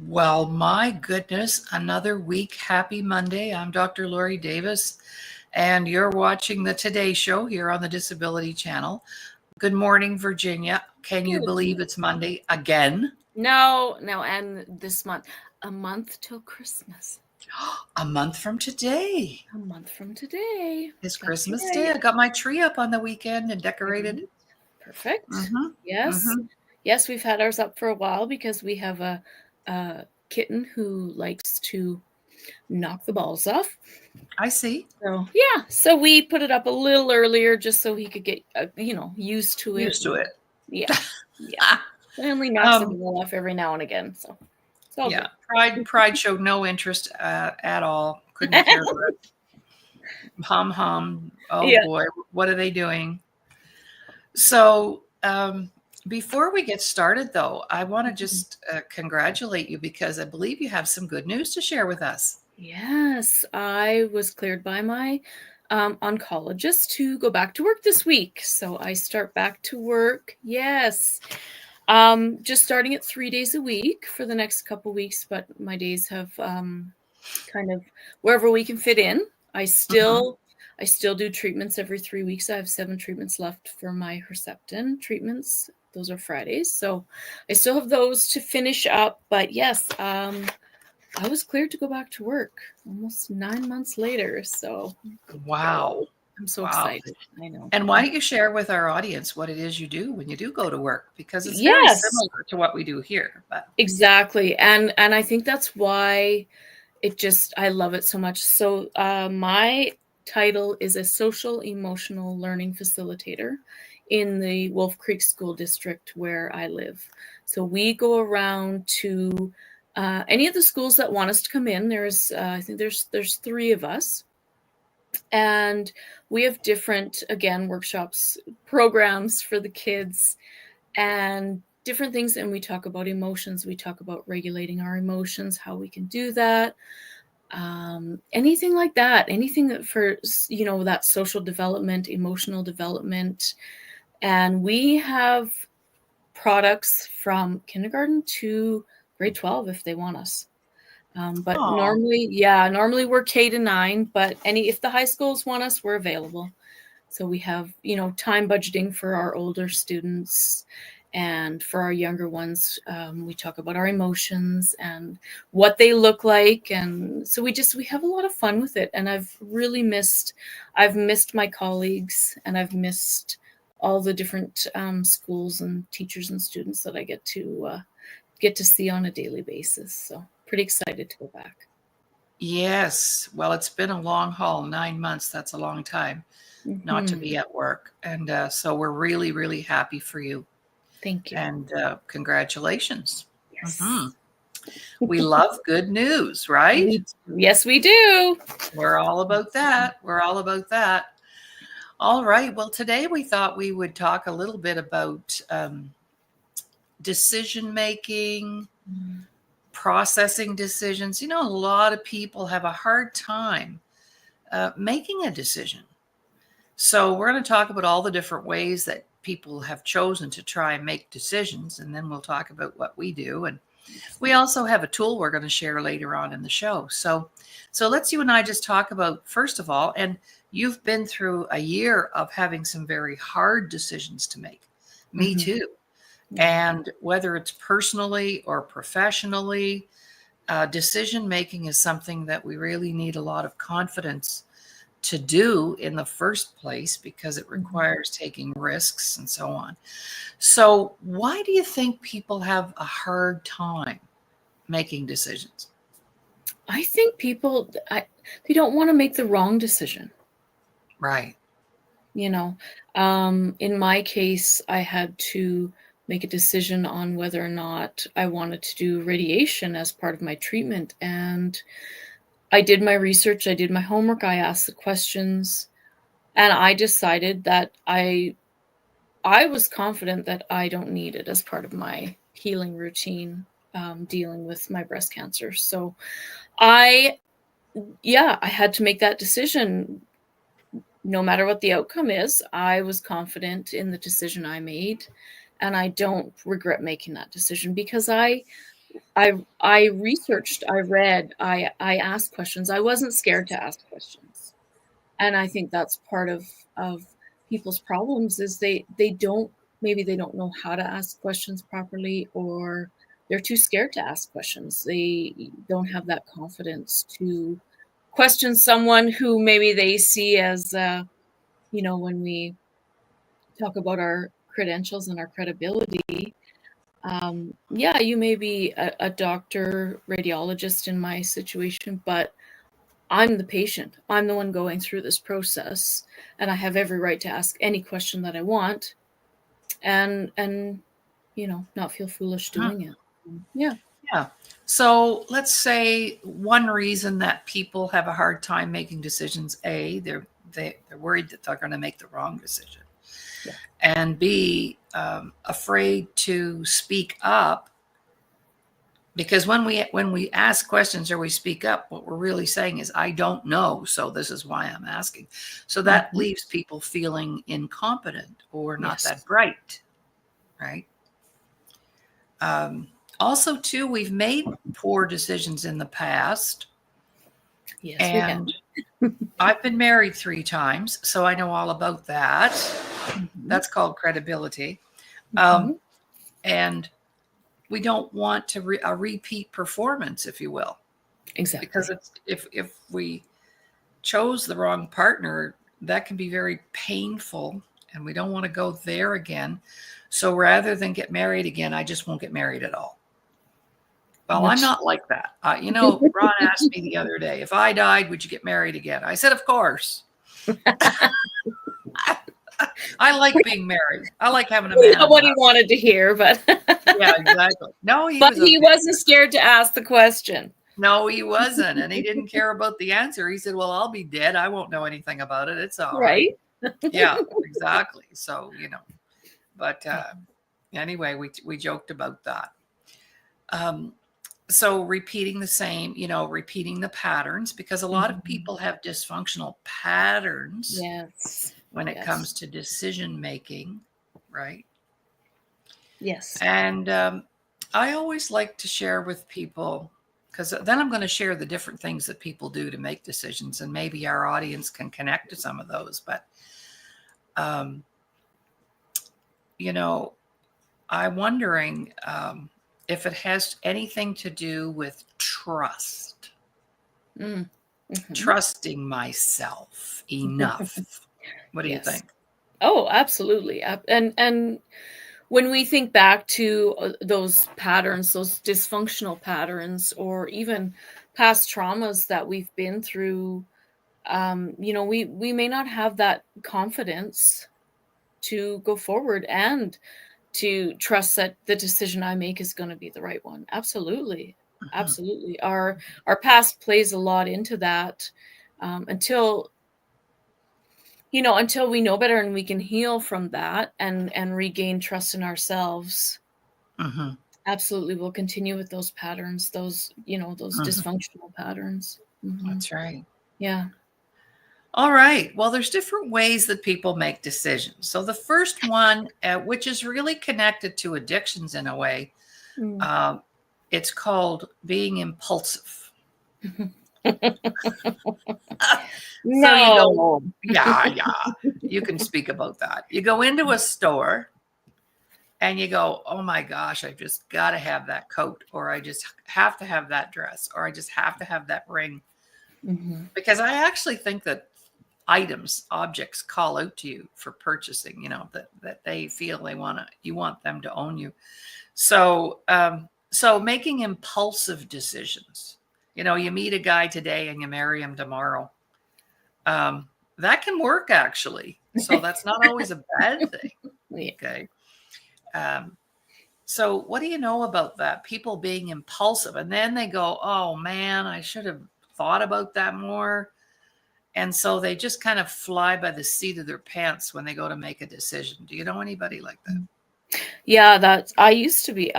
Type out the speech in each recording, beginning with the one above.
Well, my goodness, another week. Happy Monday. I'm Dr. Lori Davis, and you're watching the Today Show here on the Disability Channel. Good morning, Virginia. Can you Good believe it's Monday again? No, and this month, a month till Christmas. A month from today A month from today. is That's Christmas Day. right. I got my tree up on the weekend and decorated. Right. Perfect. Mm-hmm. Yes. Mm-hmm. Yes, we've had ours up for a while because we have a kitten who likes to knock the balls off. I see. So we put it up a little earlier just so he could get, used to it. Used to it. Yeah. And only knocks the ball off every now and again. So it's all Yeah. good. Pride showed no interest at all. Couldn't care less. Hum. Oh Yeah. boy, what are they doing? So, before we get started, though, I want to just congratulate you because I believe you have some good news to share with us. Yes, I was cleared by my oncologist to go back to work this week. So I start back to work. Yes. Just starting at 3 days a week for the next couple weeks, but my days have kind of wherever we can fit in. I still do treatments every 3 weeks. I have 7 treatments left for my Herceptin treatments. Those are Fridays. So I still have those to finish up. But yes, I was cleared to go back to work almost 9 months later. So Wow. I'm so Wow. excited. I know. And why don't you share with our audience what it is you do when you do go to work? Because it's very Yes, similar to what we do here. But exactly. And I think that's why I love it so much. So my title is a social emotional learning facilitator in the Wolf Creek School District where I live. So we go around to any of the schools that want us to come in. I think there's 3 of us, and we have different, again, workshops, programs for the kids, and different things. And we talk about emotions. We talk about regulating our emotions, how we can do that. Anything like that, anything that for, that social development, emotional development. And we have products from kindergarten to grade 12 if they want us. But normally we're K-9, but if the high schools want us, we're available. So we have, time budgeting for our older students, and for our younger ones, we talk about our emotions and what they look like. And so we have a lot of fun with it. And I've missed my colleagues, and I've missed all the different schools and teachers and students that I get to see on a daily basis. So pretty excited to go back. yes, well, it's been a long haul. 9 months. That's a long time not to be at work. And so we're really, really happy for you. Thank you. And congratulations. Yes. We love good news, right? Yes, we do. We're all about that. All right. Well, today we thought we would talk a little bit about decision making, processing decisions. A lot of people have a hard time making a decision. So we're going to talk about all the different ways that people have chosen to try and make decisions, and then we'll talk about what we do. And we also have a tool we're going to share later on in the show. So let's you and I just talk about, first of all, and you've been through a year of having some very hard decisions to make. Me too. And whether it's personally or professionally, decision making is something that we really need a lot of confidence to do in the first place, because it requires taking risks and so on. So why do you think people have a hard time making decisions? I think people, they don't want to make the wrong decision. Right. In my case, I had to make a decision on whether or not I wanted to do radiation as part of my treatment. And I did my research, I did my homework, I asked the questions, and I decided that I was confident that I don't need it as part of my healing routine, dealing with my breast cancer. So I had to make that decision. No matter what the outcome is, I was confident in the decision I made, and I don't regret making that decision, because I I researched, I read, I asked questions. I wasn't scared to ask questions. And I think that's part of people's problems is they don't, maybe they don't know how to ask questions properly, or they're too scared to ask questions. They don't have that confidence to question someone who maybe they see as when we talk about our credentials and our credibility, yeah, you may be a doctor, radiologist in my situation, but I'm the patient. I'm the one going through this process, and I have every right to ask any question that I want, and not feel foolish Huh. doing it. Yeah. Yeah. So let's say one reason that people have a hard time making decisions: A, they're worried that they're going to make the wrong decision, Yeah. and B, afraid to speak up. Because when we ask questions or we speak up, what we're really saying is, I don't know, so this is why I'm asking. So that Mhm. leaves people feeling incompetent or not that Yes. bright, right? Um, Also, too, we've made poor decisions in the past, Yes, we have. and I've been married 3 times, so I know all about that. Mhm. That's called credibility. Um, Mhm. and we don't want a repeat performance, if you will, because Exactly. it's if we chose the wrong partner, that can be very painful, and we don't want to go there again. So rather than get married again, I just won't get married at all. Well, I'm Which not like that. Ron asked me the other day, if I died, would you get married again? I said, of course. I like being married. I like having a man not in the what he house. wanted to hear, but Yeah, exactly. No, he but was he okay with wasn't it. scared to ask the question. No, he wasn't. And he didn't care about the answer. He said, well, I'll be dead. I won't know anything about it. It's all right. Right? Yeah, exactly. So, but Yeah. anyway, we joked about that. Um, so repeating the same, repeating the patterns, because a lot of Mhm. people have dysfunctional patterns Yes. when it Yes. comes to decision making, right? Yes. And I always like to share with people, because then I'm going to share the different things that people do to make decisions, and maybe our audience can connect to some of those. But, um, you know, I'm wondering if it has anything to do with trust, Mm. Mhm. trusting myself enough. What do you Yes. think? Oh, absolutely. And when we think back to those patterns, those dysfunctional patterns, or even past traumas that we've been through, we may not have that confidence to go forward and to trust that the decision I make is going to be the right one. Absolutely. Mhm. Absolutely. Our past plays a lot into that, until until we know better and we can heal from that and regain trust in ourselves. Mhm. Absolutely, we'll continue with those patterns, those Mhm. dysfunctional patterns. Mhm. That's right. Yeah. All right. Well, there's different ways that people make decisions. So the first one, which is really connected to addictions in a way, Mm. um, it's called being impulsive. So you go, No. yeah, yeah, you can speak about that. You go into a store and you go, oh my gosh, I just got to have that coat, or I just have to have that dress, or I just have to have that ring. Mhm. Because I actually think that objects call out to you for purchasing, that they feel you want them to own you. So making impulsive decisions, you meet a guy today and you marry him tomorrow. Um, that can work actually. So that's not always a bad thing. Yeah. Okay. Um, so what do you know about that? People being impulsive, and then they go, oh man, I should have thought about that more. And so they just kind of fly by the seat of their pants when they go to make a decision. Do you know anybody like that? Yeah, that's I used to be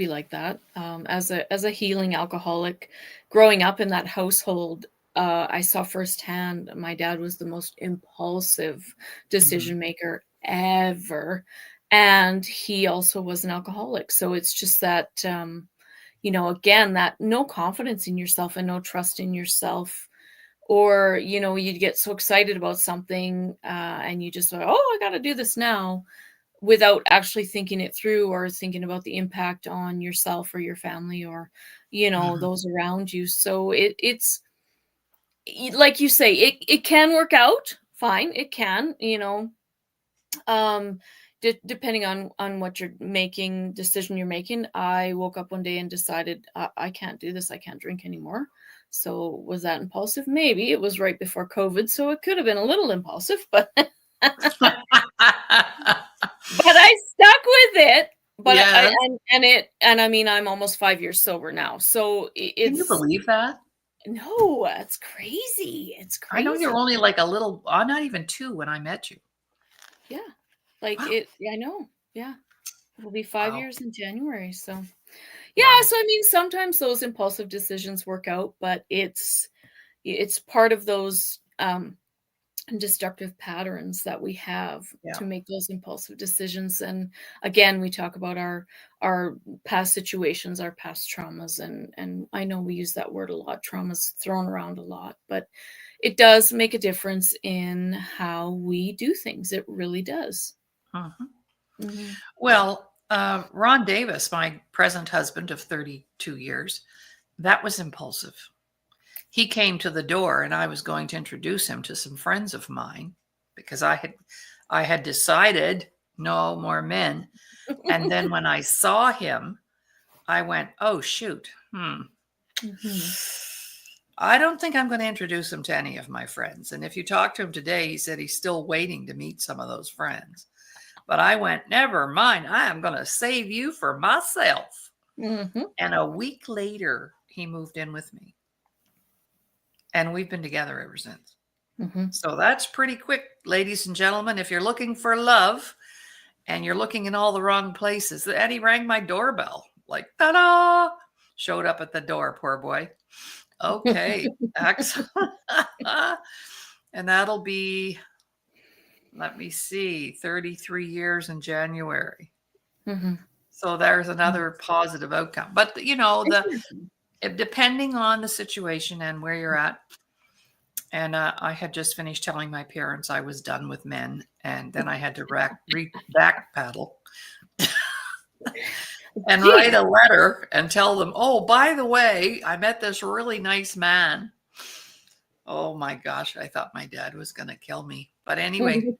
like that. As a healing alcoholic, growing up in that household, I saw firsthand my dad was the most impulsive Mhm. decision maker ever, and he also was an alcoholic. So it's just that again, that no confidence in yourself and no trust in yourself. Or, you get so excited about something, and you just like, oh, I got to do this now, without actually thinking it through or thinking about the impact on yourself or your family or, Mhm. those around you. So it's like you say, it can work out fine. It can, um, depending on what decision you're making. I woke up one day and decided I can't do this. I can't drink anymore. So was that impulsive? Maybe it was right before COVID, so it could have been a little impulsive, but I stuck with it. But I Yes. and I mean, I'm almost 5 years sober now, so Can you it's believe that? no, it's crazy. It's I know you're crazy. only like a little not even 2 when I met you. Yeah, like Wow. it. Yeah, I know. Yeah, it'll be five Wow. years in January. So yeah, Wow. so I mean, sometimes those impulsive decisions work out, but it's part of those destructive patterns that we have Yeah. to make those impulsive decisions. And again, we talk about our past situations, our past traumas, and I know we use that word a lot. Trauma's thrown around a lot, but it does make a difference in how we do things. It really does. Mhm. Hmm. Well, Ron Davis, my present husband of 32 years, that was impulsive. He came to the door and I was going to introduce him to some friends of mine because I had decided no more men. And then when I saw him, I went, "Oh shoot. Hmm. I don't think I'm going to introduce him to any of my friends." And if you talk to him today, he said he's still waiting to meet some of those friends. But I went, "Never mind. I am going to save you for myself." Hmm. And a week later, he moved in with me. And we've been together ever since. Hmm. So that's pretty quick, ladies and gentlemen. If you're looking for love and you're looking in all the wrong places, Eddie rang my doorbell, like, ta-da, showed up at the door, poor boy. Okay, excellent. And that'll be, let me see, 33 years in January. Hmm. So there's another positive outcome. But Exactly. depending on the situation and where you're at, and I had just finished telling my parents I was done with men, and then I had to backpedal and write Geez. a letter and tell them, "Oh, by the way, I met this really nice man." Oh my gosh, I thought my dad was going to kill me. But anyway,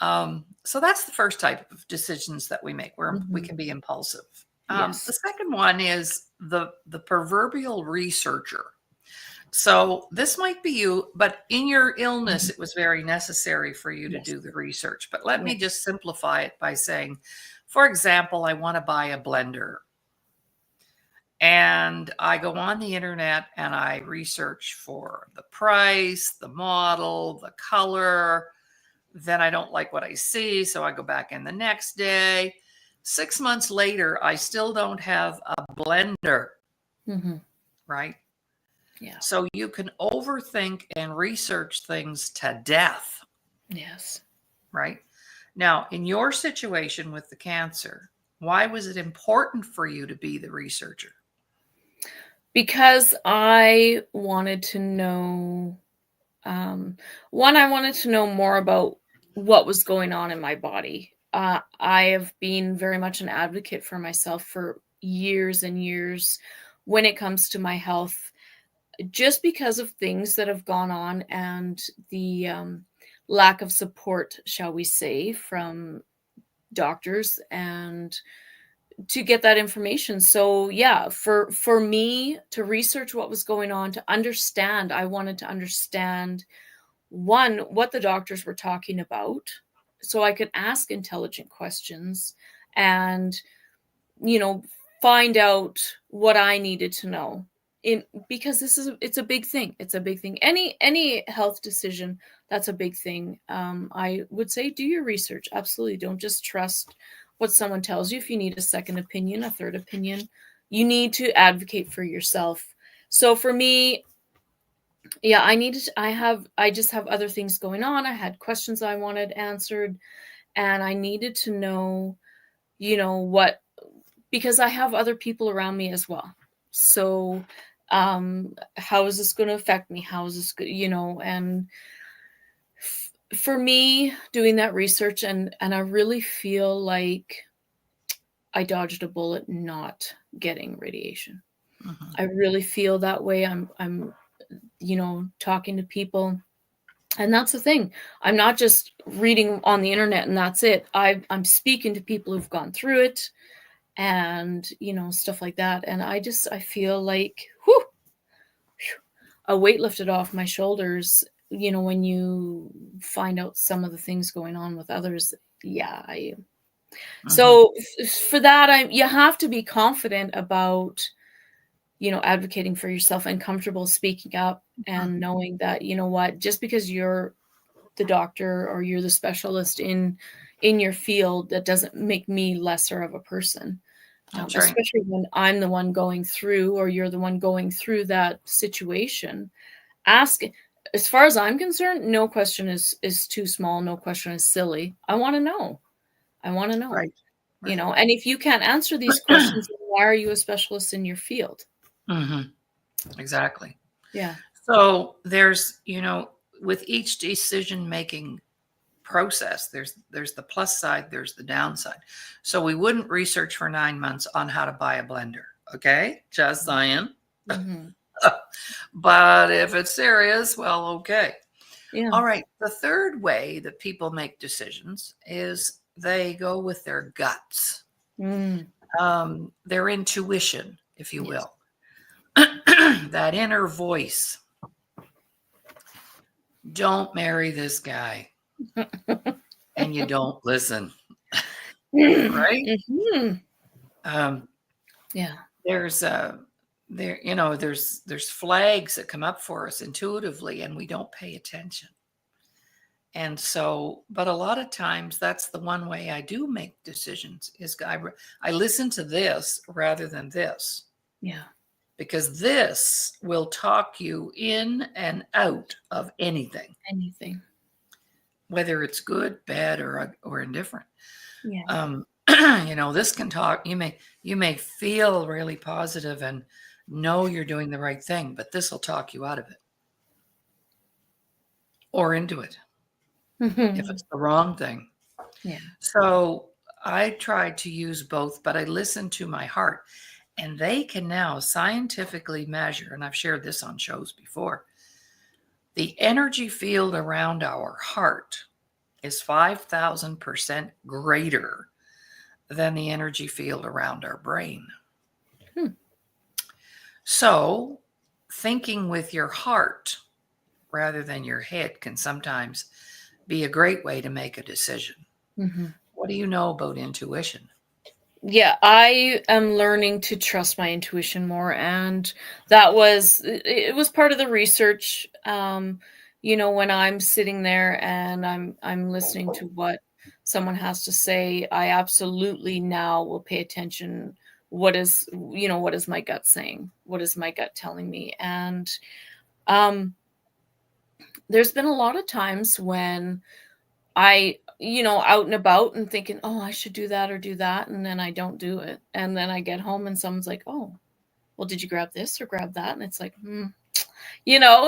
so that's the first type of decisions that we make, where we Hmm. can be impulsive. The Yes. second one is the proverbial researcher. So this might be you, but in your illness, Mhm. it was very necessary for you to Yes. do the research. But let me Yes. just simplify it by saying, for example, I want to buy a blender. And I go on the internet and I research for the price, the model, the color. Then I don't like what I see. So I go back in the next day. 6 months later, I still don't have a blender, Hmm. right? Yeah. So you can overthink and research things to death, Yes. right? Now, in your situation with the cancer, why was it important for you to be the researcher? Because I wanted to know, one, I wanted to know more about what was going on in my body. I have been very much an advocate for myself for years and years when it comes to my health, just because of things that have gone on and the lack of support, shall we say, from doctors and to get that information. So yeah, for me to research what was going on, to understand, I wanted to understand, one, what the doctors were talking about so I could ask intelligent questions and, you know, find out what I needed to know. In Because it's a big thing. It's a big thing. Any health decision, that's a big thing. I would say do your research. Absolutely. Don't just trust what someone tells you. If you need a second opinion, a third opinion, you need to advocate for yourself. So for me, yeah, I just have other things going on. I had questions I wanted answered, and I needed to know, what because I have other people around me as well. So how is this going to affect me? How is this and for me doing that research, and I really feel like I dodged a bullet not getting radiation. Mhm. I really feel that way. I'm talking to people, and that's the thing. I'm not just reading on the internet and that's it. I'm speaking to people who've gone through it, and stuff like that. And I feel like whew, a weight lifted off my shoulders. When you find out some of the things going on with others. Yeah, Mhm. so for that, you have to be confident about advocating for yourself and comfortable speaking up Mhm. and knowing that, what, just because you're the doctor or you're the specialist in your field, that doesn't make me lesser of a person. That's right. Especially when I'm the one going through, or you're the one going through that situation. Ask, as far as I'm concerned, no question is too small. No question is silly. I want to know. I want to know. Right. Right. And if you can't answer these questions, then why are you a specialist in your field? Mhm. Exactly. Yeah. So there's, with each decision making process, there's the plus side, there's the downside. So we wouldn't research for 9 months on how to buy a blender. Okay, just saying. Hmm. But if it's serious, well, okay. Yeah. All right. The third way that people make decisions is they go with their guts, Mm. their intuition, if you Yes. will. That inner voice. Don't marry this guy, and you don't listen, right? Hmm. Um, Yeah. there's there's flags that come up for us intuitively, and we don't pay attention. And so, but a lot of times that's the one way I do make decisions is I listen to this rather than this, Yeah. because this will talk you in and out of anything, Anything. whether it's good, bad, or indifferent. Yeah. This can talk. You may feel really positive and know you're doing the right thing, but this will talk you out of it or into it if Hmm. it's the wrong thing. Yeah. So I tried to use both, but I listened to my heart, and they can now scientifically measure, and I've shared this on shows before. The energy field around our heart is 5,000% greater than the energy field around our brain. Hmm. So, thinking with your heart rather than your head can sometimes be a great way to make a decision. Hmm. What do you know about intuition? Yeah, I am learning to trust my intuition more, and it was part of the research. When I'm sitting there and I'm listening to what someone has to say, I absolutely now will pay attention. What is my gut saying? What is my gut telling me? And um, there's been a lot of times when out and about and thinking, "Oh, I should do that or do that," and then I don't do it. And then I get home and someone's like, "Oh, well, did you grab this or grab that?" And it's like,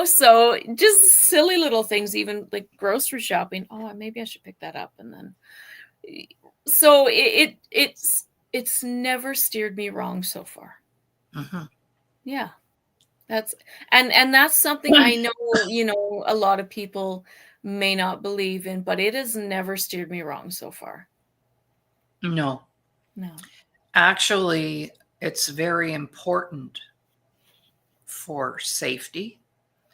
so just silly little things, even like grocery shopping. Oh, maybe I should pick that up. And then, so it's never steered me wrong so far. Mhm. Yeah, that's and that's something I know, a lot of people may not believe in, but it has never steered me wrong so far. No, No. actually, it's very important for safety,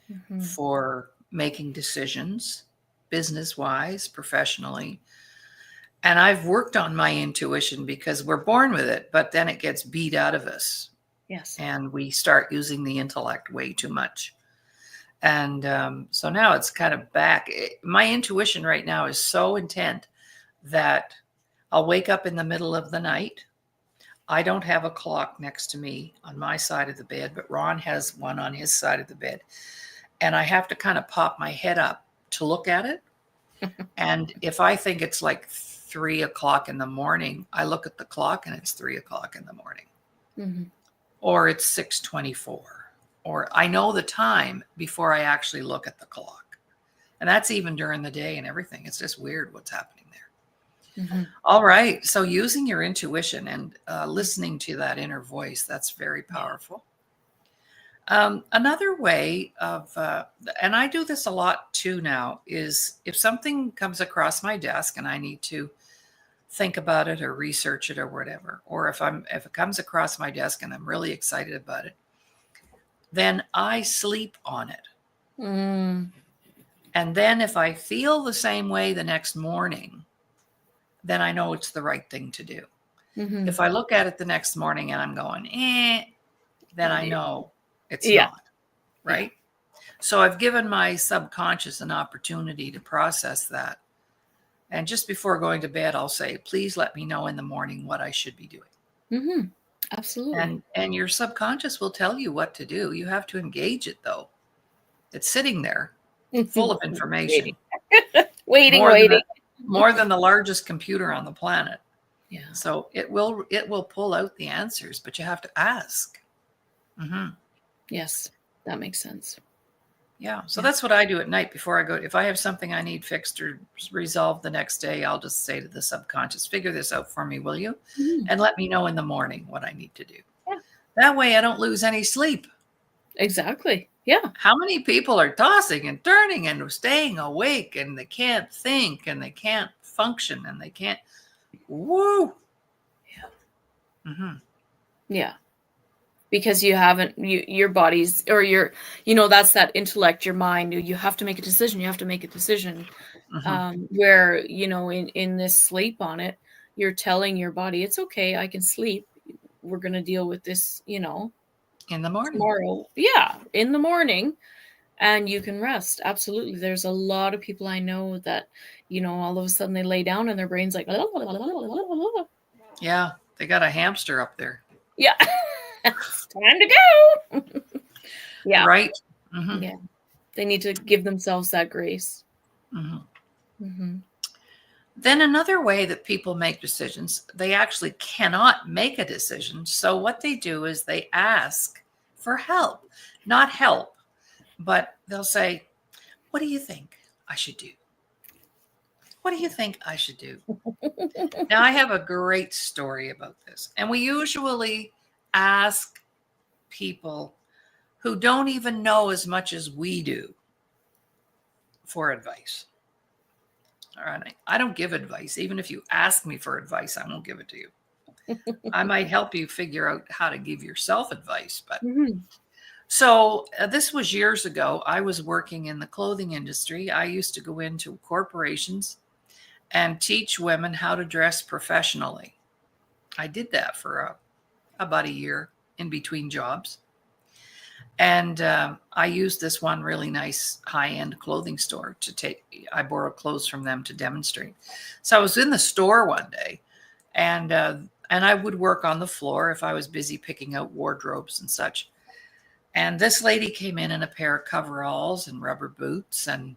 Mhm. for making decisions, business wise, professionally. And I've worked on my intuition because we're born with it, but then it gets beat out of us Yes. and we start using the intellect way too much. And so now it's kind of back. My intuition right now is so intent that I'll wake up in the middle of the night. I don't have a clock next to me on my side of the bed, but Ron has one on his side of the bed. And I have to kind of pop my head up to look at it. And if I think it's like 3 o'clock in the morning, I look at the clock and it's 3 o'clock in the morning, Mm-hmm. or it's 6:24, or I know the time before I actually look at the clock. And that's even during the day and everything. It's just weird what's happening there. Mm-hmm. All right. So using your intuition and listening to that inner voice, that's very powerful. Another way of, and I do this a lot too now, is if something comes across my desk and I need to think about it or research it or whatever, or if it comes across my desk and I'm really excited about it, then I sleep on it. Mm. And then if I feel the same way the next morning, then I know it's the right thing to do. Mm-hmm. If I look at it the next morning and I'm going, then I know it's Yeah. not, right? So I've given my subconscious an opportunity to process that. And just before going to bed, I'll say, please let me know in the morning what I should be doing. Mm-hmm. Absolutely. And your subconscious will tell you what to do. You have to engage it, though. It's sitting there full of information. Waiting. More than the largest computer on the planet. Yeah. So it will pull out the answers, but you have to ask. Mm-hmm. Yes, that makes sense. Yeah. So that's what I do at night before I go. If I have something I need fixed or resolved the next day, I'll just say to the subconscious, figure this out for me, will you? Mm-hmm. And let me know in the morning what I need to do. Yeah. That way I don't lose any sleep. Exactly. Yeah. How many people are tossing and turning and staying awake and they can't think and they can't function and they can't. Woo. Yeah. Mm-hmm. Yeah. Because you haven't, your body's, or your, that's that intellect, your mind, you have to make a decision. You have to make a decision. Mm-hmm. Where, in this sleep on it, you're telling your body, it's okay, I can sleep. We're going to deal with this, in the morning. Tomorrow. Yeah. In the morning. And you can rest. Absolutely. There's a lot of people I know that, all of a sudden they lay down and their brain's like, yeah, they got a hamster up there. Yeah. It's time to go. Yeah. Right. Mm-hmm. Yeah. They need to give themselves that grace. Mm-hmm. Mm-hmm. Then another way that people make decisions, they actually cannot make a decision. So what they do is they ask for help, not help, but they'll say, what do you think I should do? What do you think I should do? Now, I have a great story about this. And we usually ask people who don't even know as much as we do for advice. All right. I don't give advice. Even if you ask me for advice, I won't give it to you. I might help you figure out how to give yourself advice. But Mm-hmm. so this was years ago. I was working in the clothing industry. I used to go into corporations and teach women how to dress professionally. I did that for about a year in between jobs. And I used this one really nice high-end clothing store I borrowed clothes from them to demonstrate. So I was in the store one day and I would work on the floor if I was busy picking out wardrobes and such. And this lady came in a pair of coveralls and rubber boots, and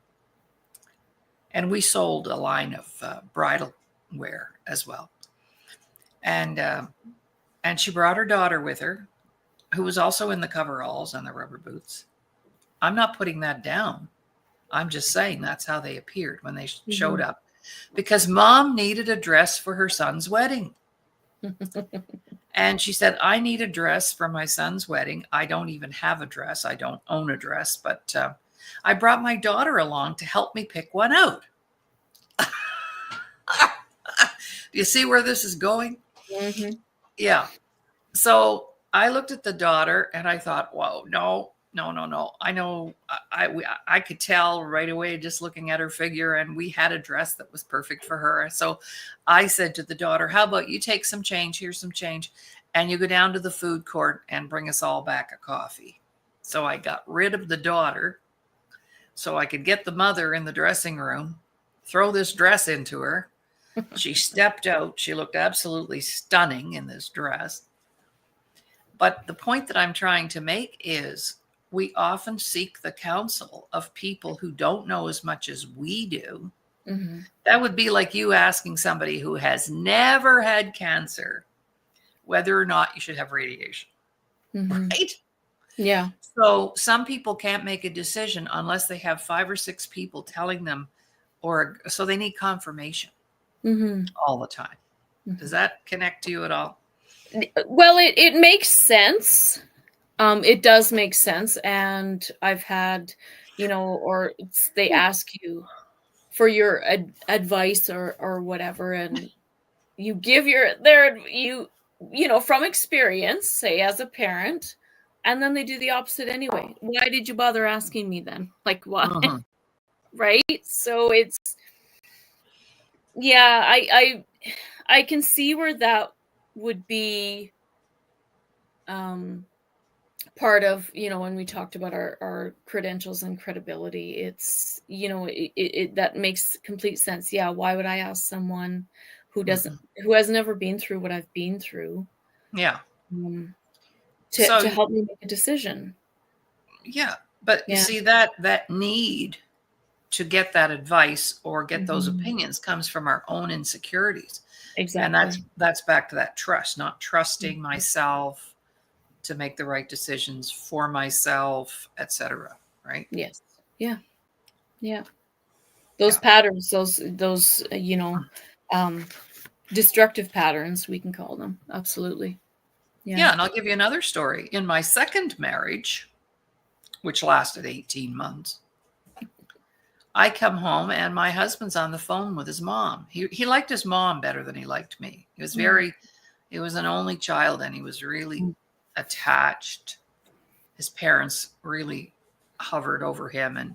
we sold a line of bridal wear as well. And she brought her daughter with her, who was also in the coveralls and the rubber boots. I'm not putting that down. I'm just saying that's how they appeared when they showed up, because mom needed a dress for her son's wedding. And she said, I need a dress for my son's wedding. I don't even have a dress. I don't own a dress, but I brought my daughter along to help me pick one out. Do you see where this is going? Mm-hmm. Yeah. So I looked at the daughter and I thought, whoa, no. I know I could tell right away just looking at her figure, and we had a dress that was perfect for her. So I said to the daughter, how about you take some change? Here's some change. And you go down to the food court and bring us all back a coffee. So I got rid of the daughter so I could get the mother in the dressing room, throw this dress into her. She stepped out. She looked absolutely stunning in this dress. But the point that I'm trying to make is we often seek the counsel of people who don't know as much as we do. Mhm. That would be like you asking somebody who has never had cancer whether or not you should have radiation, Mhm. right? Yeah. So some people can't make a decision unless they have 5 or 6 people telling them, or so they need confirmation Mhm. all the time. Does Mhm. that connect to you at all? Well, it makes sense. It does make sense, and I've had, or they ask you for your advice or whatever, and you give from experience, say as a parent, and then they do the opposite anyway. Why did you bother asking me then? Like, why? Mhm. Right? So it's, yeah, I can see where that would be um part of, when we talked about our credentials and credibility. It's, that makes complete sense. Yeah, why would I ask someone Mhm. who has never been through what I've been through, Yeah. um, So to help me make a decision? yeah, but you Yeah. see that need to get that advice or get those Mhm. opinions comes from our own insecurities. And Exactly. that's back to that trust, not trusting Mhm. myself to make the right decisions for myself, etc. Right? Yes. Yeah. Yeah. Those Yeah. patterns, those um, destructive patterns, we can call them. Absolutely. Yeah. Yeah, and I'll give you another story. In my second marriage, which lasted 18 months, I come home and my husband's on the phone with his mom. He liked his mom better than he liked me. Mm. He was an only child and he was really Mm. attached. His parents really hovered over him, and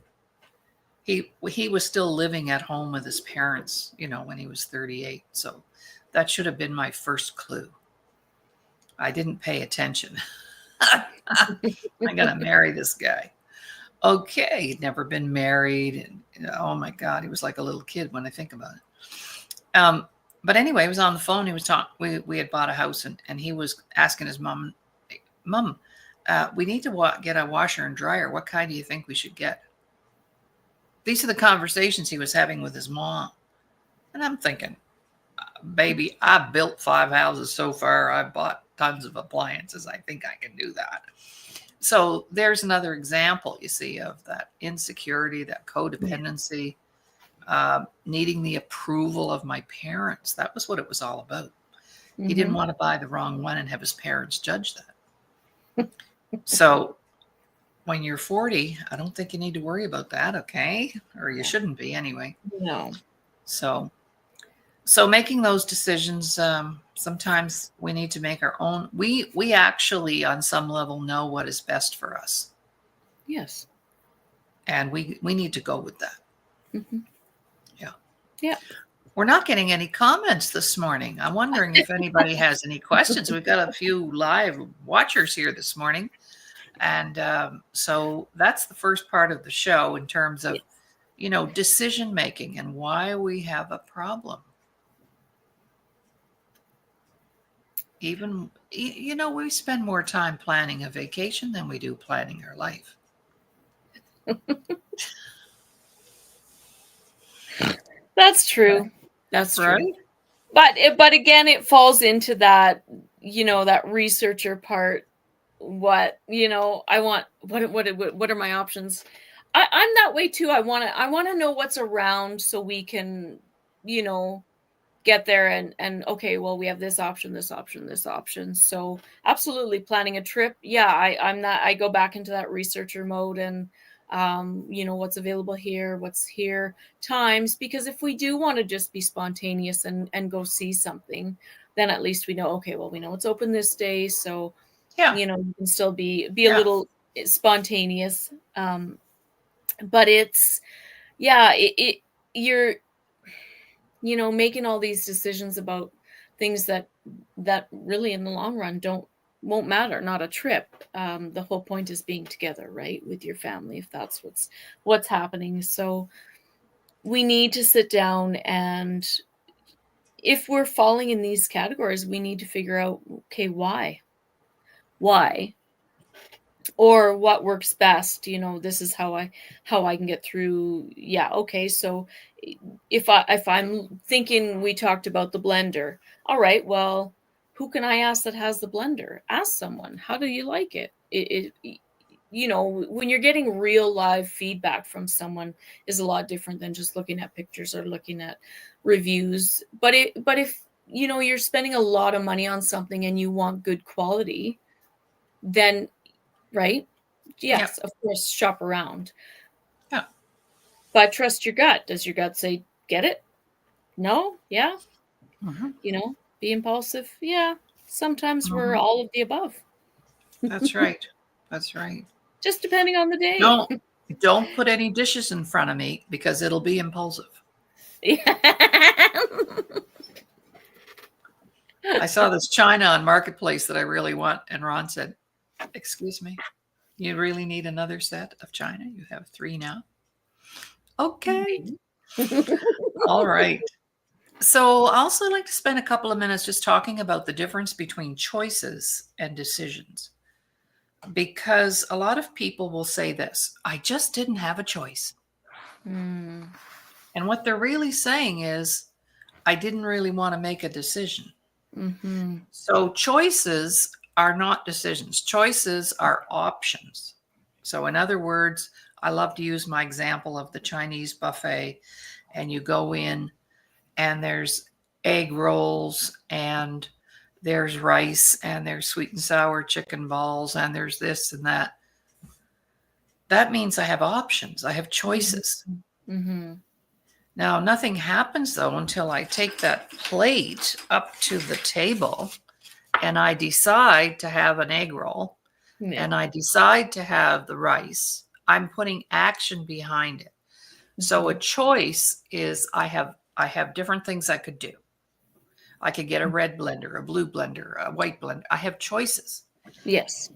he was still living at home with his parents, when he was 38. So that should have been my first clue. I didn't pay attention. I'm gonna marry this guy. Okay, he'd never been married, and oh my God, he was like a little kid when I think about it. Um, but anyway, he was on the phone. He was talking. We had bought a house, and he was asking his mom, "Mom, we need to get a washer and dryer. What kind do you think we should get?" These are the conversations he was having with his mom, and I'm thinking, "Baby, I built 5 houses so far. I bought tons of appliances. I think I can do that." So there's another example, you see, of that insecurity, that Yeah. codependency, needing the approval of my parents. That was what it was all about. He didn't Mhm. want to buy the wrong one and have his parents judge that. So when you're 40, I don't think you need to worry about that, okay? Or you Yeah. shouldn't be anyway. No. So making those decisions, sometimes we need to make our own. We actually, on some level, know what is best for us, Yes. and we need to go with that. Mhm. Yeah. Yeah. We're not getting any comments this morning. I'm wondering if anybody has any questions. We've got a few live watchers here this morning. And so that's the first part of the show in terms of, Yes. decision making and why we have a problem. Even, we spend more time planning a vacation than we do planning our life. That's true. That's true. Right? But again, it falls into that, that researcher part. I want, what are my options? I'm that way too. I want to know what's around so we can, you know, get there and okay, well, we have this option, this option, this option. So absolutely planning a trip. Yeah, I go back into that researcher mode, and what's available here, what's here, times, because if we do want to just be spontaneous and go see something, then at least we know, okay, well, we know it's open this day, so Yeah. you can still be a Yeah. little spontaneous. But it's, yeah, you're making all these decisions about things that really in the long run won't matter. Not a trip. The whole point is being together, right, with your family, if that's what's happening. So we need to sit down, and if we're falling in these categories, we need to figure out, okay, why or what works best. This is how I can get through. Yeah, okay. So if I'm thinking, we talked about the blender. All right, well, who can I ask that has the blender? Ask someone. How do you like it? When you're getting real live feedback from someone is a lot different than just looking at pictures or looking at reviews. But if you're spending a lot of money on something and you want good quality, then, right? Yep. Yes, of course, shop around. Yeah. But trust your gut. Does your gut say get it? No? Yeah? Mhm. Be impulsive? Yeah. Sometimes we're Mhm. all of the above. That's right. That's right. Just depending on the day. Don't put any dishes in front of me because it'll be impulsive. I saw this china on Marketplace that I really want, and Ron said, "Excuse me, you really need another set of china? You have 3 now." Okay. All right. So I also like to spend a couple of minutes just talking about the difference between choices and decisions. Because a lot of people will say this, I just didn't have a choice. Mm, And what they're really saying is, I didn't really want to make a decision. mm-hmm. So choices are not decisions, choices are options. So, in other words, I love to use my example of the Chinese buffet, and you go in and there's egg rolls and there's rice and there's sweet and sour chicken balls and there's this and that. That means I have options, I have choices. Mm-hmm. Now, nothing happens though until I take that plate up to the table and I decide to have an egg roll Yeah. and I decide to have the rice. I'm putting action behind it. So a choice is I have different things I could do. I could get a red blender, a blue blender, a white blender. I have choices. Yes.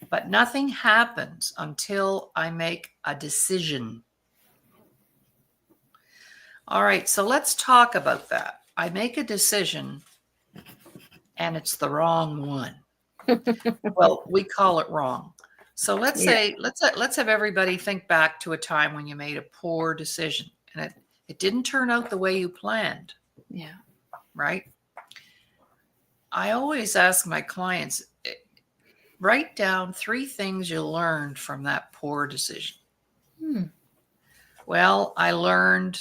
But nothing happens until I make a decision. All right, so let's talk about that. I make a decision and it's the wrong one. Well, we call it wrong. So let's Yeah. say let's have everybody think back to a time when you made a poor decision and it didn't turn out the way you planned, Yeah. right? I always ask my clients, write down 3 things you learned from that poor decision. Hmm. Well, I learned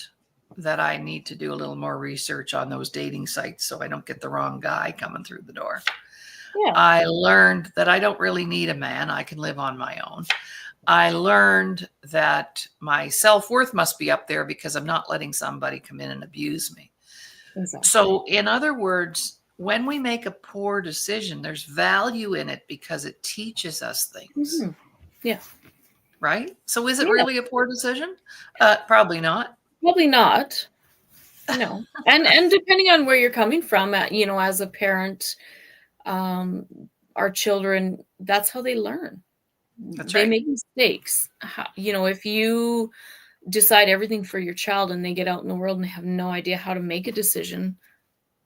that I need to do a little more research on those dating sites so I don't get the wrong guy coming through the door. Yeah. I learned that I don't really need a man. I can live on my own. I learned that my self-worth must be up there because I'm not letting somebody come in and abuse me. Exactly. So, in other words, when we make a poor decision, there's value in it because it teaches us things, Mm-hmm. Yeah. right? So, is it Yeah. really a poor decision? Probably not. Probably not. No. And depending on where you're coming from, as a parent, our children, that's how they learn. That's They right. make mistakes. If you decide everything for your child and they get out in the world and they have no idea how to make a decision,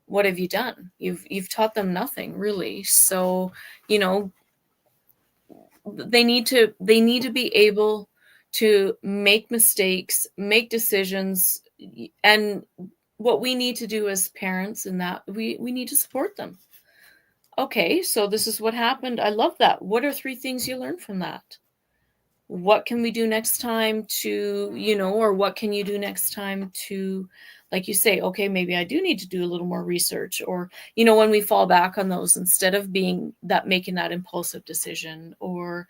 what have you done? You've taught them nothing, really. So, they need to be able to make mistakes, make decisions, and what we need to do as parents, and that we need to support them. Okay, so this is what happened. I love that. What are 3 things you learned from that? What can we do next time to, or what can you do next time to, like you say, okay, maybe I do need to do a little more research, or, when we fall back on those, instead of making that impulsive decision, or,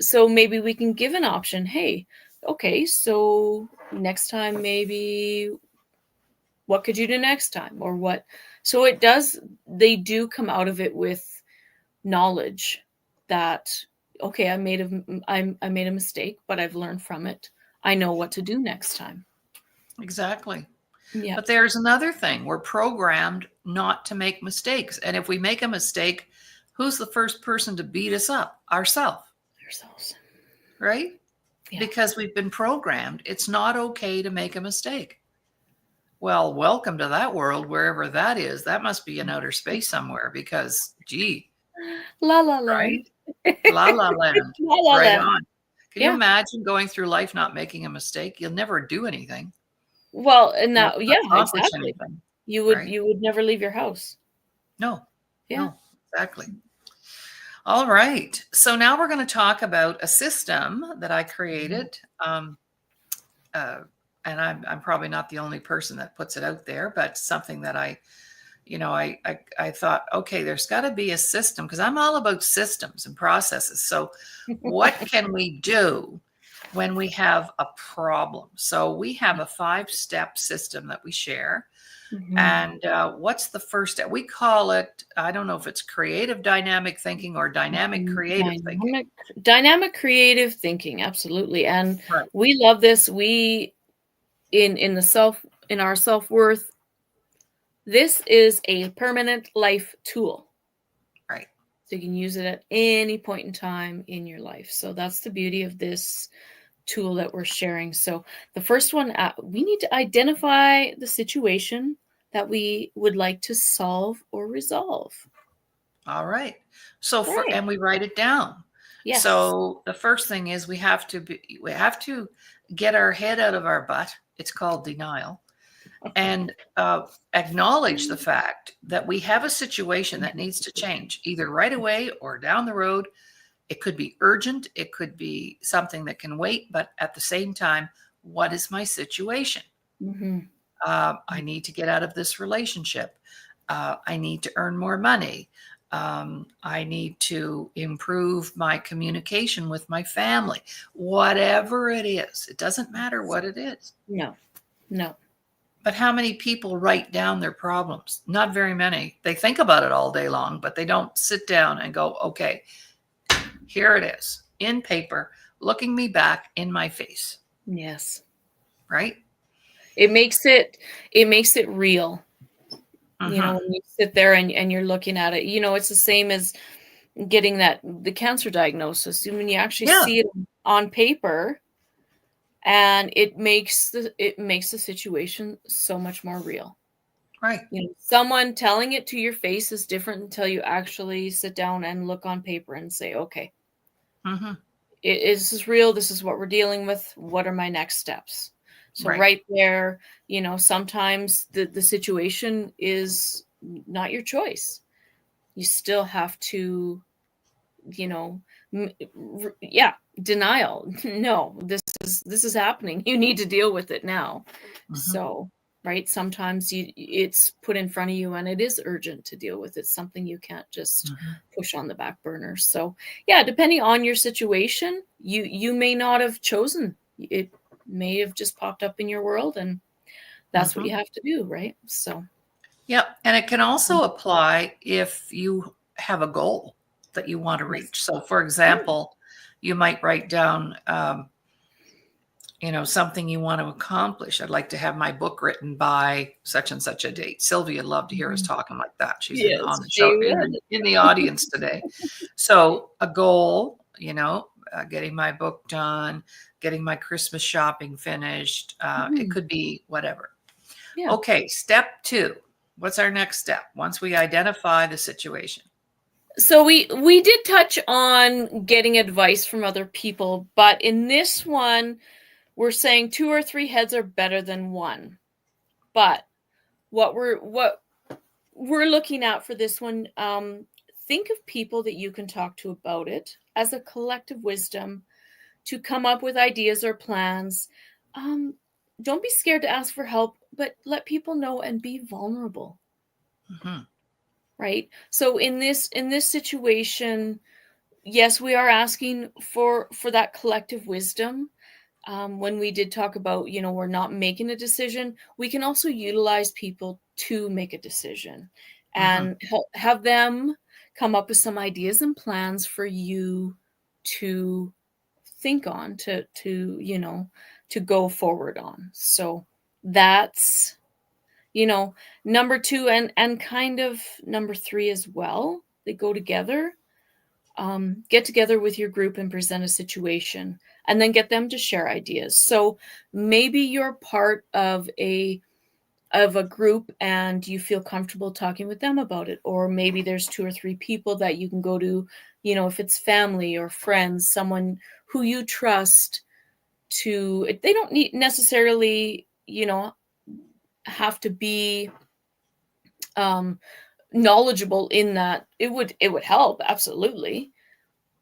so maybe we can give an option. Hey, okay, so next time, maybe what could you do next time, or what? So they do come out of it with knowledge that, okay, I made a mistake, but I've learned from it. I know what to do next time. Exactly. Yeah. But there's another thing. We're programmed not to make mistakes. And if we make a mistake, who's the first person to beat us up? Ourselves, Ourselves. right? Yeah. Because we've been programmed. It's not okay to make a mistake. Well, welcome to that world, wherever that is. That must be in outer space somewhere because, gee, La la land. right? La La Land. La La Right Land. on. Can you Yeah. imagine going through life not making a mistake? You'll never do anything. Well, and You won't that, yeah, accomplish exactly. anything, You would right? you would never leave your house. No, Yeah. no, exactly. All right. So now we're going to talk about a system that I created. Uh, and I'm probably not the only person that puts it out there, but something that I thought, okay, there's got to be a system because I'm all about systems and processes. So what can we do when we have a problem? So we have a 5-step system that we share. Mhm. And what's the first step? We call it, I don't know if it's creative dynamic thinking or dynamic Mhm. creative thinking. Dynamic creative thinking, absolutely. And Right. we love this. We in our self-worth, this is a permanent life tool. Right. So you can use it at any point in time in your life. So that's the beauty of this tool that we're sharing. So the first one, we need to identify the situation that we would like to solve or resolve. All right. So Right. and we write it down. Yes. So the first thing is we have to get our head out of our butt. It's called denial, and acknowledge the fact that we have a situation that needs to change either right away or down the road. It could be urgent. It could be something that can wait. But at the same time, what is my situation? Mm-hmm. I need to get out of this relationship. I need to earn more money. I need to improve my communication with my family. Whatever it is, it doesn't matter what it is. No, no. But how many people write down their problems? Not very many. They think about it all day long, but they don't sit down and go, okay, here it is in paper, looking me back in my face, Yes. right? It makes it real. Mm-hmm. When you sit there and you're looking at it, it's the same as getting the cancer diagnosis. When you actually Yeah, see it on paper, and it makes the situation so much more real. right. Someone telling it to your face is different until you actually sit down and look on paper and say, okay, Mm-hmm. this is real. This is what we're dealing with. What are my next steps? So Right. right there, sometimes the situation is not your choice. You still have to, yeah, denial. No, this is happening. You need to deal with it now. Mm-hmm. So, right, sometimes it's put in front of you and it is urgent to deal with. It's something you can't just Mm-hmm. push on the back burner. So, yeah, depending on your situation, you may not have chosen. It may have just popped up in your world, and that's what Mm-hmm. you have to do, right? So, Yep. And it can also apply if you have a goal that you want to yes. reach. So, for example, you might write down, something you want to accomplish. I'd like to have my book written by such and such a date. Sylvia would love to hear us Mhm. talking like that. She's on Yes, the she show would. in the audience today. So, a goal, getting my book done, getting my Christmas shopping finished. It Mhm. could be whatever. Yeah. Okay, step 2. What's our next step once we identify the situation? So we did touch on getting advice from other people, but in this one, we're saying 2 or 3 heads are better than one. But what we're looking at for this one, think of people that you can talk to about it as a collective wisdom to come up with ideas or plans. Um, don't be scared to ask for help, but let people know and be vulnerable. Mhm. Right? So in this situation, yes, we are asking for that collective wisdom. When we did talk about, we're not making a decision, we can also utilize people to make a decision Mhm. and have them come up with some ideas and plans for you to think on, to go forward on. So that's, number 2, and kind of number 3 as well. They go together. Get together with your group and present a situation, and then get them to share ideas. So maybe you're part of a group and you feel comfortable talking with them about it, or maybe there's 2 or 3 people that you can go to if it's family or friends, someone who you trust they don't need necessarily, have to be knowledgeable in that. It would help, absolutely.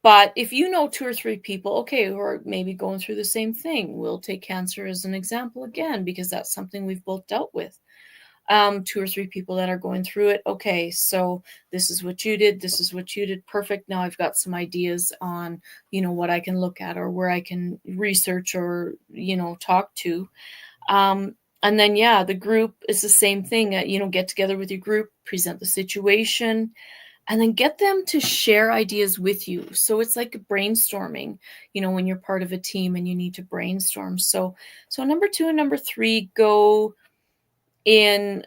But if you know two or three people, okay, who are maybe going through the same thing, we'll take cancer as an example again, because that's something we've both dealt with. Two or three people that are going through it. Okay, so this is what you did. This is what you did. Perfect. Now I've got some ideas on, what I can look at or where I can research or, talk to. And then, the group is the same thing. Get together with your group, present the situation, and then get them to share ideas with you. So it's like brainstorming, when you're part of a team and you need to brainstorm. So number 2 and number 3 go in,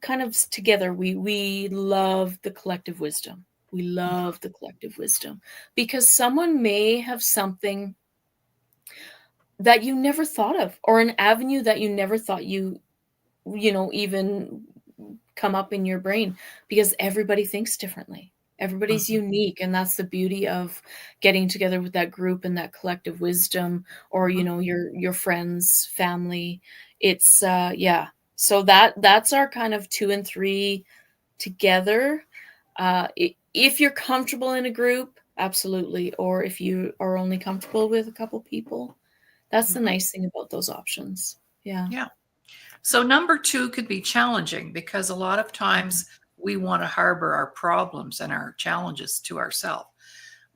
kind of together. We love the collective wisdom. We love the collective wisdom, because someone may have something that you never thought of, or an avenue that you never thought even come up in your brain, because everybody thinks differently. Everybody's unique, and that's the beauty of getting together with that group and that collective wisdom, or your friends, family. It's so that's our kind of 2 and 3 together. If you're comfortable in a group, absolutely. Or if you are only comfortable with a couple people, that's the nice thing about those options. Yeah. So number 2 could be challenging, because a lot of times we want to harbor our problems and our challenges to ourselves,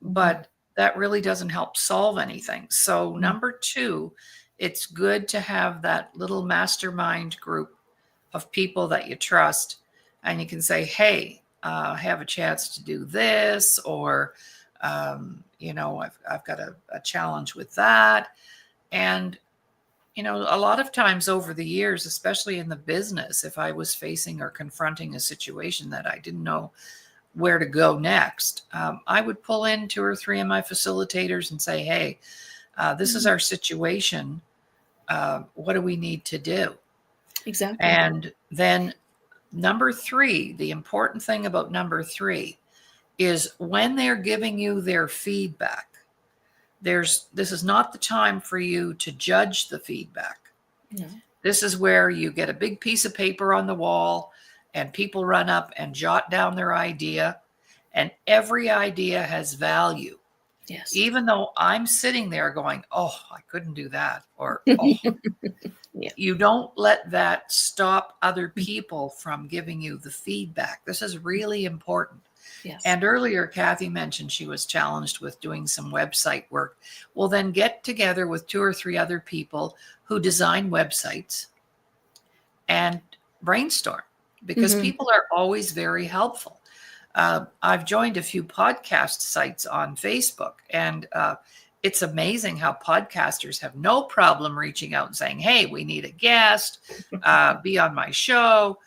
but that really doesn't help solve anything. So number 2, it's good to have that little mastermind group of people that you trust, and you can say, hey, I have a chance to do this, or, I've got a challenge with that. And a lot of times over the years, especially in the business, if I was facing or confronting a situation that I didn't know where to go next, I would pull in 2 or 3 of my facilitators and say, hey, this is our situation. What do we need to do? Exactly. And then number 3, the important thing about number 3 is when they're giving you their feedback, this is not the time for you to judge the feedback. No. This is where you get a big piece of paper on the wall and people run up and jot down their idea, and every idea has value. Yes. Even though I'm sitting there going, oh, I couldn't do that, or oh, you don't let that stop other people from giving you the feedback. This is really important. Yes. And earlier, Kathy mentioned she was challenged with doing some website work. Well, then get together with 2 or 3 other people who design websites and brainstorm, because people are always very helpful. I've joined a few podcast sites on Facebook, and it's amazing how podcasters have no problem reaching out and saying, hey, we need a guest, be on my show.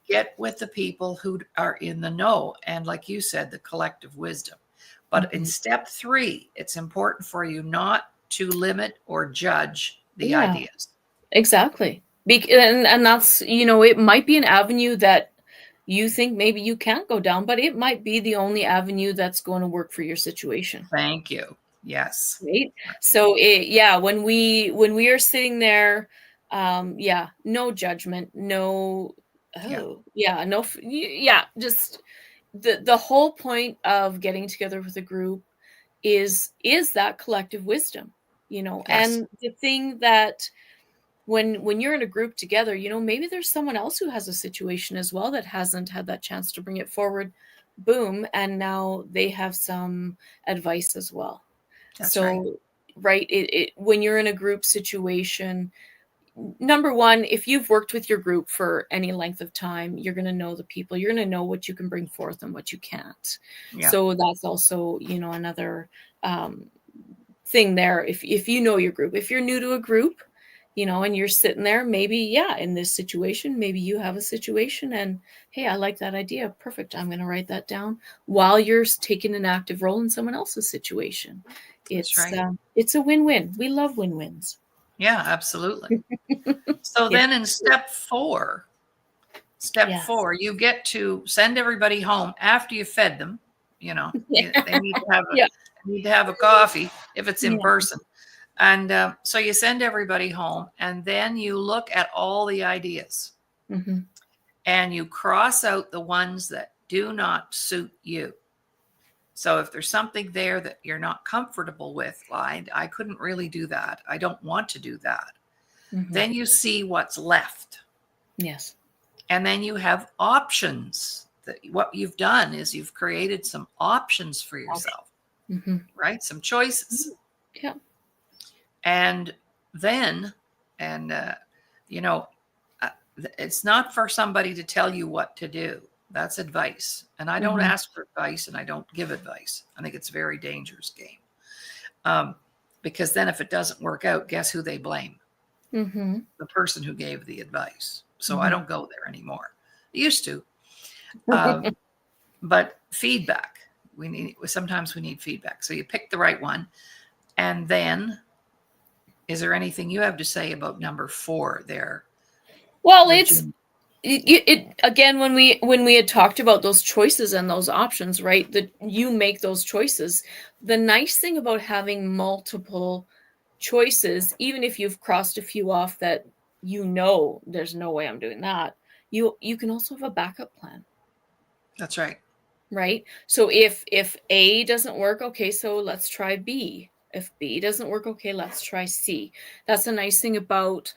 Get with the people who are in the know. And like you said, the collective wisdom. But in step 3, it's important for you not to limit or judge the ideas. Exactly. And that's, it might be an avenue that you think maybe you can't go down, but it might be the only avenue that's going to work for your situation. Thank you. Yes. Right. So when we are sitting there, no judgment, no, just the whole point of getting together with a group is that collective wisdom, Yes. and the thing that when you're in a group together, maybe there's someone else who has a situation as well that hasn't had that chance to bring it forward. Boom. And now they have some advice as well. That's right. When you're in a group situation, number 1, if you've worked with your group for any length of time, you're going to know the people, you're going to know what you can bring forth and what you can't. Yeah. So that's also, another thing there. If you know your group, if you're new to a group, and you're sitting there, maybe, in this situation, maybe you have a situation and, hey, I like that idea. Perfect. I'm going to write that down while you're taking an active role in someone else's situation. It's a win-win. We love win-wins. Yeah, absolutely. So then in step 4, Step Yes. 4, you get to send everybody home after you fed them. You know, they need to have Yeah. a coffee if it's in Yeah. person. And so you send everybody home, and then you look at all the ideas Mm-hmm. and you cross out the ones that do not suit you. So if there's something there that you're not comfortable with, I couldn't really do that. I don't want to do that. Mm-hmm. Then you see what's left. Yes. And then you have options. That what you've done is you've created some options for yourself, Mm-hmm. right? Some choices. Yeah. And then, you know, it's not for somebody to tell you what to do. That's advice. And I don't Mm-hmm. ask for advice, and I don't give advice. I think it's a very dangerous game. Because then if it doesn't work out, guess who they blame? Mm-hmm. The person who gave the advice. So Mm-hmm. I don't go there anymore. I used to. But feedback, sometimes we need feedback. So you pick the right one. And then, is there anything you have to say about number 4 there? Well, it again, when we had talked about those choices and those options, right, that you make those choices. The nice thing about having multiple choices, even if you've crossed a few off that there's no way I'm doing that, you can also have a backup plan. That's right. Right? So if A doesn't work, okay, so let's try B. If B doesn't work, okay, let's try C. That's the nice thing about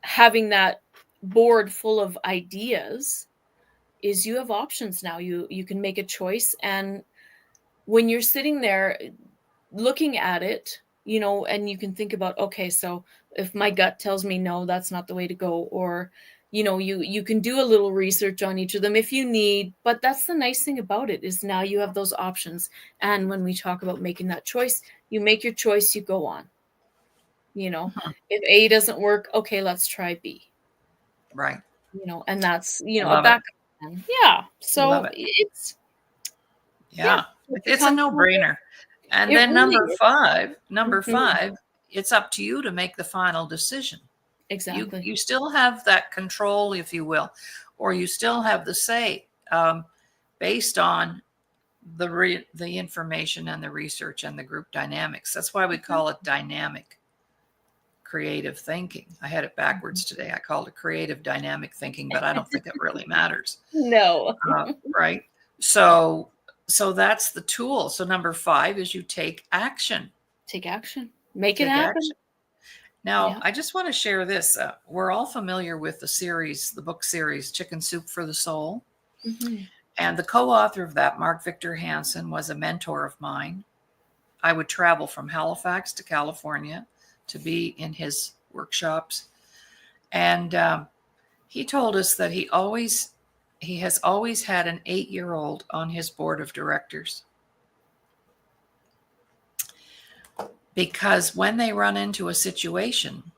having that board full of ideas, is you have options now. You can make a choice, and when you're sitting there looking at it, and you can think about, okay, so if my gut tells me no, that's not the way to go, or you can do a little research on each of them if you need. But that's the nice thing about it, is now you have those options. And when we talk about making that choice, you make your choice, you go on. If A doesn't work, okay, let's try B. Right. And that's a Love it. backup plan. Yeah. So Love it. it's Yeah. It's a comfortable. no-brainer. And It then really number is. 5, Mhm. it's up to you to make the final decision. Exactly. You still have that control, if you will, or you still have the say, based on the information and the research and the group dynamics. That's why we call it dynamic creative thinking. I had it backwards today. I called it creative dynamic thinking, but I don't think it really matters. No. Right. So that's the tool. So number 5 is you take action. Take action. Make it Take happen. action. Now, Yeah. I just want to share this. We're all familiar with the book series, Chicken Soup for the Soul. Mhm. And the co-author of that, Mark Victor Hansen, was a mentor of mine. I would travel from Halifax to California to be in his workshops. And he told us that he has always had an 8-year-old on his board of directors. Because when they run into a situation,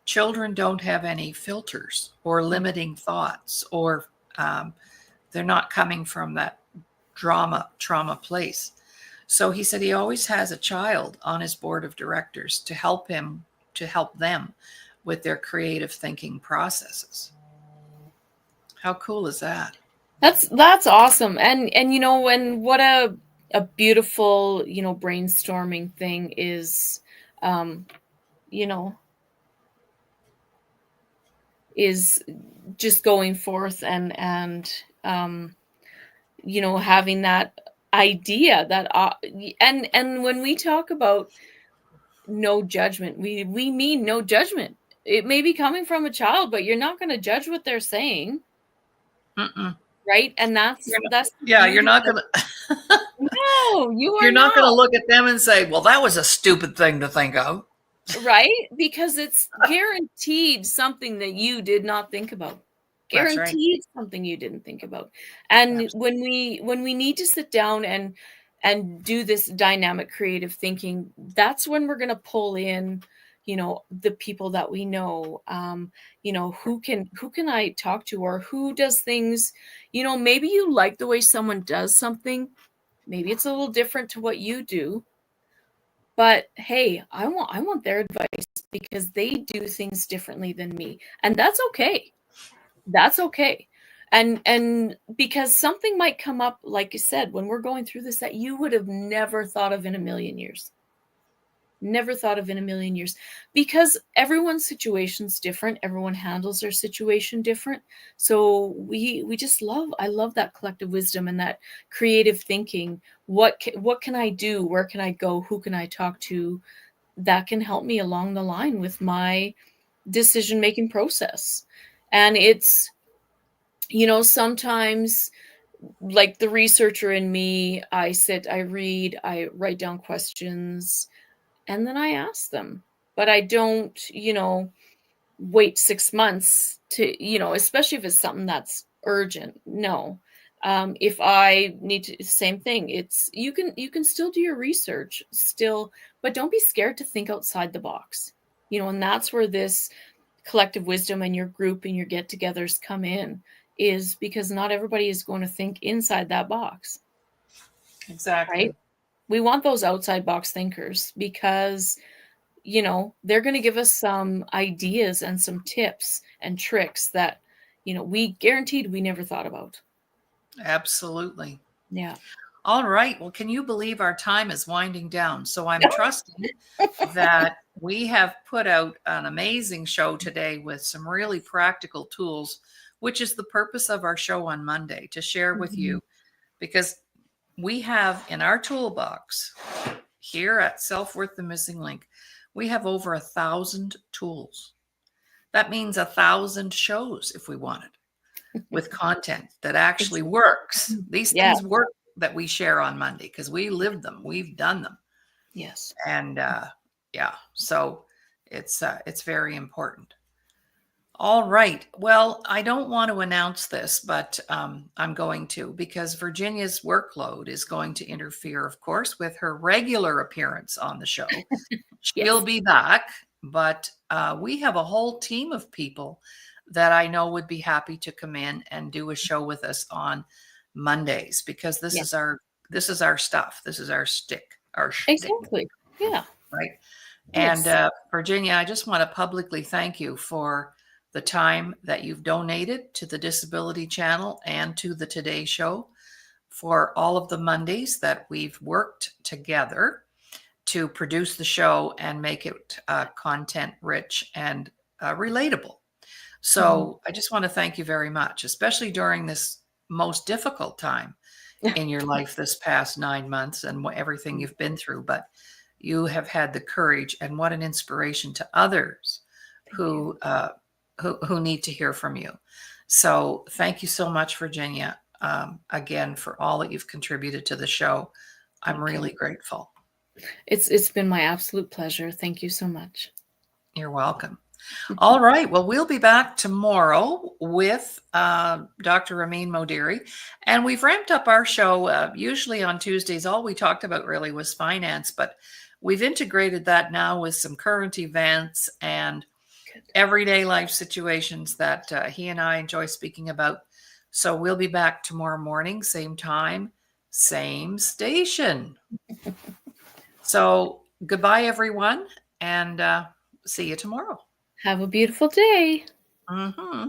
children don't have any filters or limiting thoughts, or they're not coming from that trauma place. So he said he always has a child on his board of directors to help them with their creative thinking processes. How cool is that? That's awesome. And what a beautiful, brainstorming thing is, you know, is just going forth and having that idea that and when we talk about no judgment, we mean no judgment. It may be coming from a child, but you're not going to judge what they're saying. Mm-mm. Right? And that's the Yeah, you're beauty not of- going to. No, you are You're not going to not. look at them and say, well, that was a stupid thing to think of. Right? Because it's guaranteed something that you did not think about. That's right. Guaranteed something you didn't think about. And Absolutely. when we need to sit down and do this dynamic creative thinking, that's when we're going to pull in, the people that we know, who can I talk to, or who does things, maybe you like the way someone does something. Maybe it's a little different to what you do. But hey, I want their advice because they do things differently than me. And that's okay. That's okay. And because something might come up, like you said, when we're going through this, that you would have never thought of in a million years. Never thought of in a million years, because everyone's situation's different. Everyone handles their situation different. So we just I love that collective wisdom and that creative thinking. What can I do? Where can I go? Who can I talk to that can help me along the line with my decision making process? And it's, sometimes, like the researcher in me, I sit, I read, I write down questions, and then I ask them. But I don't, wait 6 months to, especially if it's something that's urgent. No. If I need to, same thing. It's you can still do your research still, but don't be scared to think outside the box. And that's where this collective wisdom and your group and your get-togethers come in, is because not everybody is going to think inside that box, right? Exactly. We want those outside box thinkers because they're going to give us some ideas and some tips and tricks that, we guaranteed we never thought about. Absolutely. Yeah. All right. Well, can you believe our time is winding down? So I'm trusting that we have put out an amazing show today with some really practical tools, which is the purpose of our show on Monday, to share with you, because we have in our toolbox here at Self-Worth the Missing Link, we have over 1,000 tools. That means 1,000 shows if we wanted, with content that actually works. These Yeah. things work that we share on Monday because we lived them, we've done them. Yes. And yeah, so it's very important. All right. Well, I don't want to announce this, but I'm going to, because Virginia's workload is going to interfere, of course, with her regular appearance on the show. She'll Yes. be back, but we have a whole team of people that I know would be happy to come in and do a show with us on Mondays, because this Yeah. is our stuff. This is our stick, our shtick, Exactly. Yeah. right? Yes. And Virginia, I just want to publicly thank you for the time that you've donated to the Disability Channel and to the Today Show, for all of the Mondays that we've worked together to produce the show and make it content rich and relatable. So I just want to thank you very much, especially during this most difficult time in your life this past 9 months and everything you've been through. But you have had the courage, and what an inspiration to others who need to hear from you. So thank you so much, Virginia, again, for all that you've contributed to the show. I'm really grateful. It's been my absolute pleasure. Thank you so much. You're welcome. All right. Well, we'll be back tomorrow with Dr. Ramin Modiri. And we've ramped up our show. Usually on Tuesdays, all we talked about really was finance, but we've integrated that now with some current events and everyday life situations that he and I enjoy speaking about. So we'll be back tomorrow morning, same time, same station. So goodbye, everyone, and see you tomorrow. Have a beautiful day. Mm-hmm.